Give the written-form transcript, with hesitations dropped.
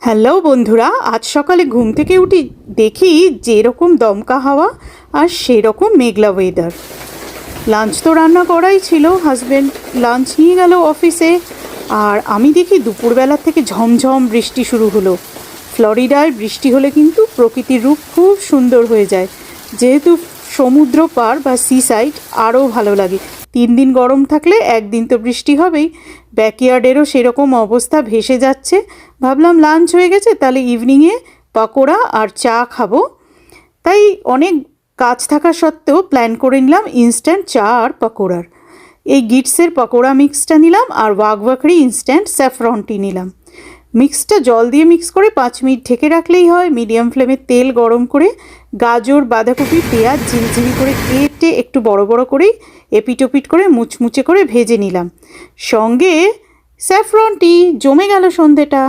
Hello বন্ধুরা, আজ সকালে ঘুম থেকে উঠি দেখি যেরকম দমকা হাওয়া আর সেরকম মেঘলা ওয়েদার। লাঞ্চ তো রান্না করাই ছিল, হাজব্যান্ড লাঞ্চ নিয়ে গেল অফিসে, আর আমি দেখি দুপুরবেলা থেকে ঝমঝম বৃষ্টি শুরু হলো। ফ্লোরিডায় বৃষ্টি হলে কিন্তু প্রকৃতির রূপ খুব সুন্দর হয়ে যায়, যেহেতু সমুদ্র পার বা সি সাইড আরও ভালো লাগে। 3 দিন গরম থাকলে একদিন তো বৃষ্টি হবেই। ব্যাকইয়ার্ডেরও সেরকম অবস্থা, ভেসে যাচ্ছে। ভাবলাম লাঞ্চ হয়ে গেছে, তাহলে ইভিনিংয়ে পকোড়া আর চা খাবো। তাই অনেক কাজ থাকা সত্ত্বেও প্ল্যান করে নিলাম ইনস্ট্যান্ট চা আর পকোড়ার। এই গিটসের পকোড়া মিক্সটা নিলাম আর ওয়াঘবাকড়ি ইনস্ট্যান্ট স্যাফরন টি নিলাম। মিক্সটা জল দিয়ে মিক্স করে 5 মিনিট ঢেকে রাখলেই হয়। মিডিয়াম ফ্লেমে তেল গরম করে গাজর, বাঁধাকপি, পেঁয়াজ ঝিরিঝিরি করে কেটে একটু বড় বড় করেই এপিটোপিট করে মুচমুচে করে ভেজে নিলাম। সঙ্গে স্যাফরন টি। জমে গেল সন্ধেটা।